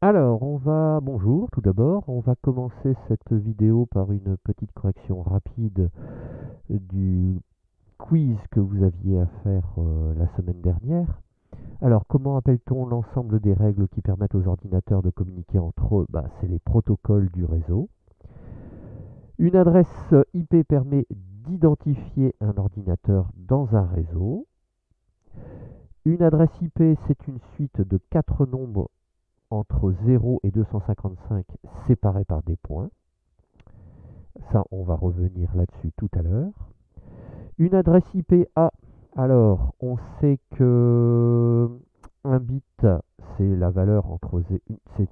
Bonjour tout d'abord, on va commencer cette vidéo par une petite correction rapide du quiz que vous aviez à faire la semaine dernière. Alors, comment appelle-t-on l'ensemble des règles qui permettent aux ordinateurs de communiquer entre eux? C'est les protocoles du réseau. Une adresse IP permet d'identifier un ordinateur dans un réseau. Une adresse IP, c'est une suite de 4 nombres entre 0 et 255 séparés par des points. Ça, on va revenir là-dessus tout à l'heure. Une adresse IP A, alors on sait que un bit, c'est la valeur entre c'est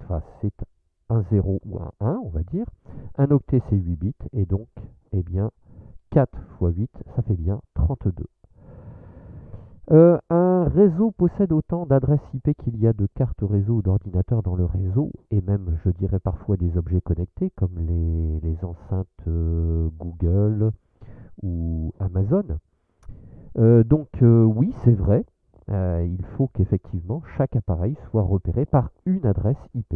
un 0 ou un 1, on va dire. Un octet, c'est 8 bits, et donc, 4 fois 8, ça fait bien 32. Un réseau possède autant d'adresses IP qu'il y a de cartes réseau ou d'ordinateurs dans le réseau, et même, je dirais parfois, des objets connectés, comme les enceintes Google ou Amazon. Oui, c'est vrai, il faut qu'effectivement chaque appareil soit repéré par une adresse IP.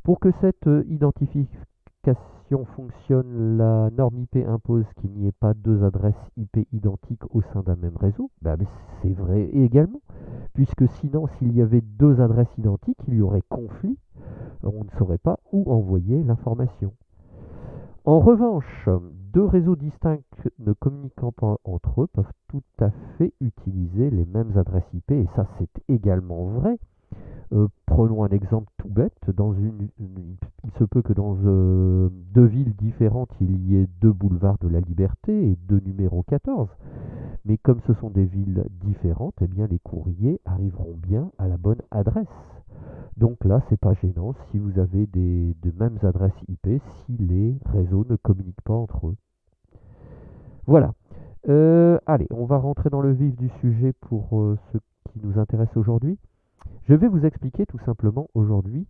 Pour que cette identification fonctionne, la norme IP impose qu'il n'y ait pas deux adresses IP identiques au sein d'un même réseau. Mais c'est vrai également, puisque sinon, s'il y avait deux adresses identiques, il y aurait conflit, on ne saurait pas où envoyer l'information. En revanche, deux réseaux distincts ne communiquant pas entre eux peuvent tout à fait utiliser les mêmes adresses IP, et ça c'est également vrai. Prenons un exemple tout bête. Il se peut que dans deux villes différentes, il y ait deux boulevards de la Liberté et deux numéros 14. Mais comme ce sont des villes différentes, les courriers arriveront bien à la bonne adresse. Donc là, c'est pas gênant si vous avez de mêmes adresses IP si les réseaux ne communiquent pas entre eux. Voilà. Allez, on va rentrer dans le vif du sujet pour ce qui nous intéresse aujourd'hui. Je vais vous expliquer tout simplement aujourd'hui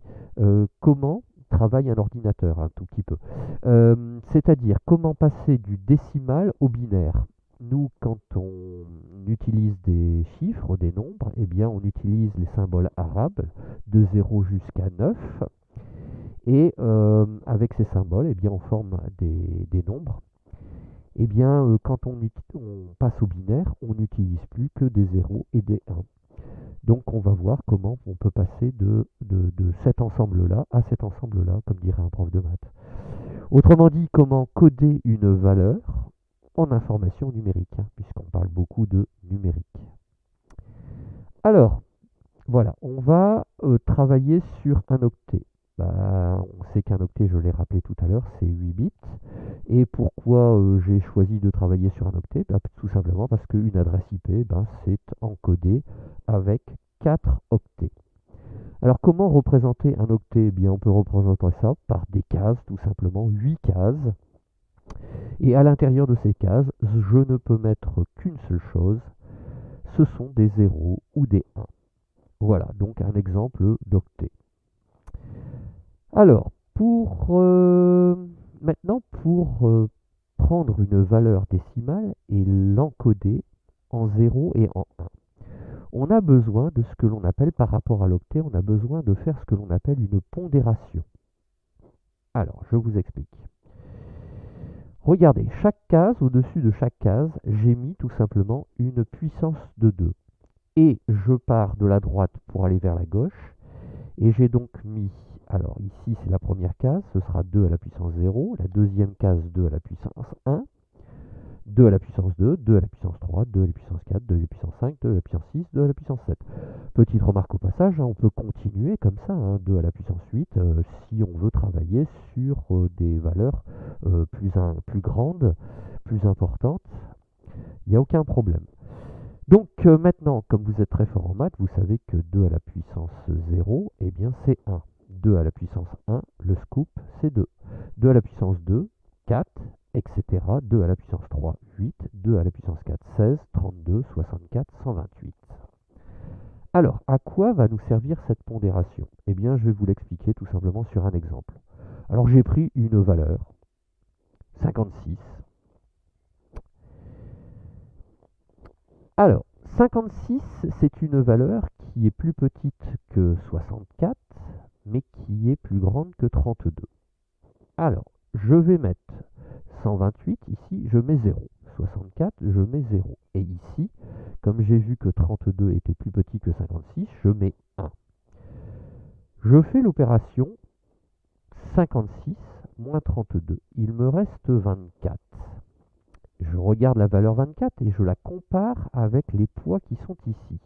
comment travaille un ordinateur, un tout petit peu. C'est-à-dire comment passer du décimal au binaire. Nous, quand on utilise des chiffres, des nombres, on utilise les symboles arabes de 0 jusqu'à 9. Et avec ces symboles, on forme des nombres. Quand on passe au binaire, on n'utilise plus que des 0 et des 1. Donc on va voir comment on peut passer de cet ensemble-là à cet ensemble-là, comme dirait un prof de maths. Autrement dit, comment coder une valeur en information numérique, puisqu'on parle beaucoup de numérique. Alors, voilà, on va travailler sur un octet. On sait qu'un octet, je l'ai rappelé tout à l'heure, c'est 8 bits. Et pourquoi j'ai choisi de travailler sur un octet? Tout simplement parce qu'une adresse IP, c'est encodé avec 4 octets. Alors comment représenter un octet? On peut représenter ça par des cases, tout simplement, 8 cases. Et à l'intérieur de ces cases, je ne peux mettre qu'une seule chose, ce sont des 0 ou des 1. Voilà, donc un exemple d'octet. Alors, maintenant, pour prendre une valeur décimale et l'encoder en 0 et en 1, on a besoin de ce que l'on appelle, par rapport à l'octet, on a besoin de faire ce que l'on appelle une pondération. Alors, je vous explique. Regardez, chaque case, au-dessus de chaque case, j'ai mis tout simplement une puissance de 2. Et je pars de la droite pour aller vers la gauche. Et j'ai donc mis, alors ici c'est la première case, ce sera 2 à la puissance 0. La deuxième case, 2 à la puissance 1. 2 à la puissance 2, 2 à la puissance 3, 2 à la puissance 4, 2 à la puissance 5, 2 à la puissance 6, 2 à la puissance 7. Petite remarque au passage, on peut continuer comme ça, 2 à la puissance 8, si on veut travailler sur des valeurs plus grandes, plus importantes, il n'y a aucun problème. Donc maintenant, comme vous êtes très fort en maths, vous savez que 2 à la puissance 0, c'est 1. 2 à la puissance 1, le scoop, c'est 2. 2 à la puissance 2, 4, etc. 2 à la puissance 3, 8. 2 à la puissance 4, 16, 32, 64, 128. Alors, à quoi va nous servir cette pondération? Je vais vous l'expliquer tout simplement sur un exemple. Alors, j'ai pris une valeur, 56. Alors, 56, c'est une valeur qui est plus petite que 64, mais plus grande que 32. Alors, je vais mettre 128, ici je mets 0. 64, je mets 0. Et ici, comme j'ai vu que 32 était plus petit que 56, je mets 1. Je fais l'opération 56 moins 32. Il me reste 24. Je regarde la valeur 24 et je la compare avec les poids qui sont ici.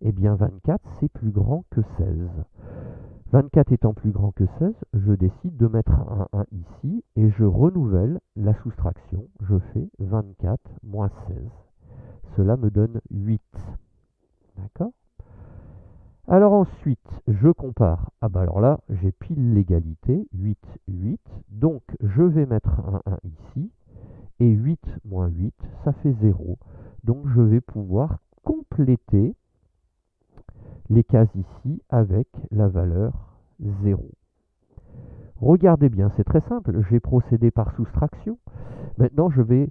Eh bien 24, c'est plus grand que 16. 24 étant plus grand que 16, je décide de mettre un 1 ici et je renouvelle la soustraction. Je fais 24 moins 16. Cela me donne 8. D'accord? Alors ensuite, je compare. Ah bah alors là, j'ai pile l'égalité. 8, 8. Donc je vais mettre un 1 ici. Et 8 moins 8, ça fait 0. Donc je vais pouvoir compléter les cases ici avec la valeur 0. Regardez bien, c'est très simple, j'ai procédé par soustraction. Maintenant, je vais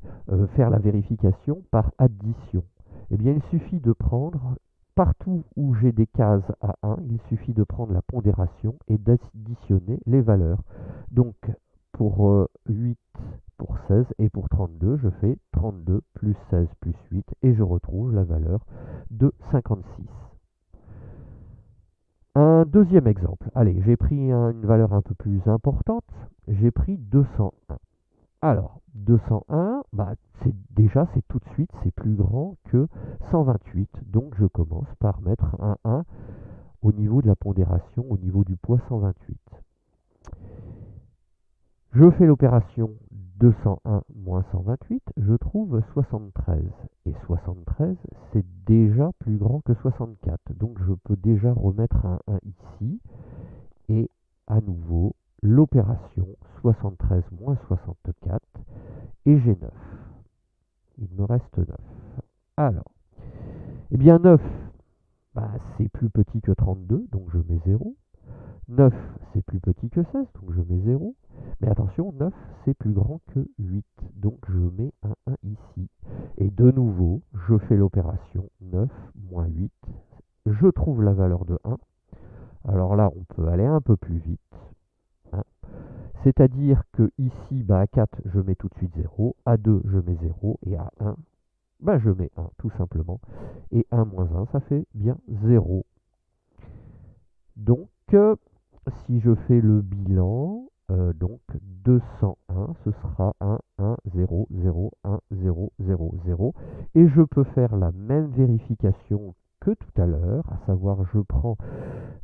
faire la vérification par addition. Eh bien, il suffit de prendre, partout où j'ai des cases à 1, il suffit de prendre la pondération et d'additionner les valeurs. Donc, pour 8, pour 16 et pour 32, je fais 32 plus 16 plus 8 et je retrouve la valeur de 56. Un deuxième exemple. Allez, j'ai pris une valeur un peu plus importante. J'ai pris 201. Alors, 201, bah, c'est tout de suite, c'est plus grand que 128. Donc, je commence par mettre un 1 au niveau de la pondération, au niveau du poids 128. Je fais l'opération 201 moins 128, je trouve 73. Et 73, c'est déjà plus grand que 64. Donc je peux déjà remettre un 1 ici. Et à nouveau, l'opération 73 moins 64. Et j'ai 9. Il me reste 9. Alors, eh bien 9, bah, c'est plus petit que 32, donc je mets 0. 9, c'est plus petit que 16, donc je mets 0. Mais attention, 9, c'est plus grand que 8, donc je mets un 1 ici. Et de nouveau, je fais l'opération 9 moins 8. Je trouve la valeur de 1. Alors là, on peut aller un peu plus vite. Hein. C'est-à-dire que ici, bah, à 4, je mets tout de suite 0. À 2, je mets 0. Et à 1, bah, je mets 1, tout simplement. Et 1 moins 1, ça fait bien 0. Donc, si je fais le bilan, donc 201, ce sera 1, 1, 0, 0, 1, 0, 0, 0. Et je peux faire la même vérification que tout à l'heure, à savoir je prends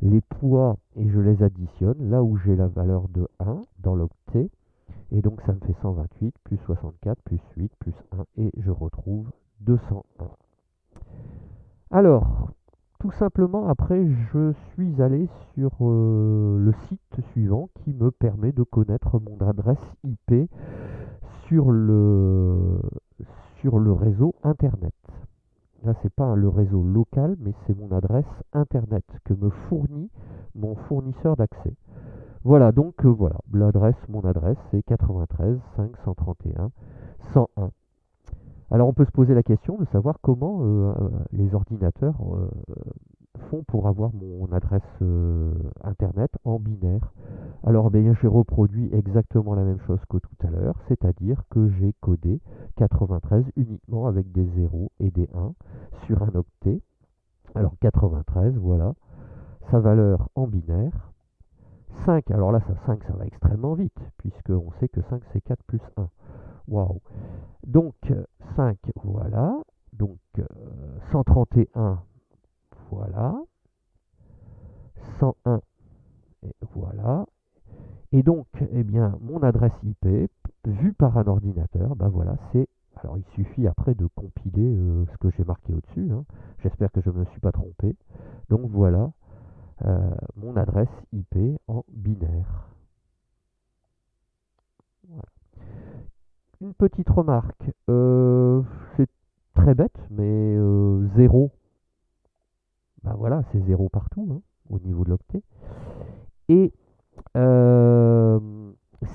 les poids et je les additionne, là où j'ai la valeur de 1 dans l'octet. Et donc ça me fait 128, plus 64, plus 8, plus 1, et je retrouve 201. Alors, tout simplement, après, je suis allé sur le site suivant qui me permet de connaître mon adresse IP sur le réseau Internet. Là, c'est pas le réseau local, mais c'est mon adresse Internet que me fournit mon fournisseur d'accès. Voilà, donc voilà, mon adresse, c'est 93 531 101. Alors on peut se poser la question de savoir comment les ordinateurs font pour avoir mon adresse internet en binaire. Alors bien, j'ai reproduit exactement la même chose que tout à l'heure, c'est-à-dire que j'ai codé 93 uniquement avec des 0 et des 1 sur un octet. Alors 93, voilà, sa valeur en binaire. 5, alors là, 5, ça va extrêmement vite, puisqu'on sait que 5, c'est 4 plus 1. Waouh! Donc 5, voilà. Donc 131, voilà. 101, et voilà. Et donc, eh bien, mon adresse IP, vue par un ordinateur, ben voilà, c'est... Alors, il suffit après de compiler ce que j'ai marqué au-dessus. Hein. J'espère que je ne me suis pas trompé. Donc, voilà mon adresse IP en binaire. Voilà. Une petite remarque. C'est très bête, mais 0, ben voilà, c'est 0 partout, hein, au niveau de l'octet. Et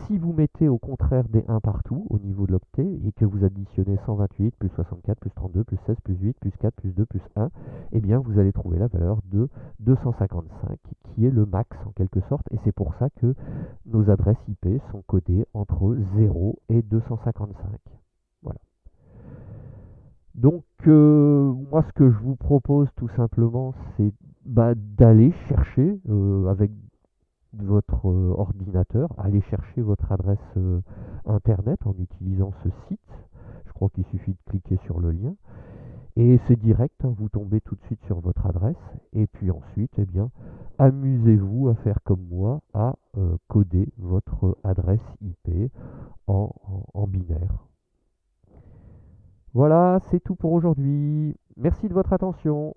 Si vous mettez au contraire des 1 partout au niveau de l'octet et que vous additionnez 128 plus 64 plus 32 plus 16 plus 8 plus 4 plus 2 plus 1, eh bien vous allez trouver la valeur de 255 qui est le max en quelque sorte, et c'est pour ça que nos adresses IP sont codées entre 0 et 255. Voilà. Donc moi ce que je vous propose tout simplement c'est d'aller chercher avec votre ordinateur, aller chercher votre adresse internet en utilisant ce site. Je crois qu'il suffit de cliquer sur le lien et c'est direct, hein, vous tombez tout de suite sur votre adresse et puis ensuite, eh bien, amusez-vous à faire comme moi, à coder votre adresse IP en binaire. Voilà, c'est tout pour aujourd'hui. Merci de votre attention.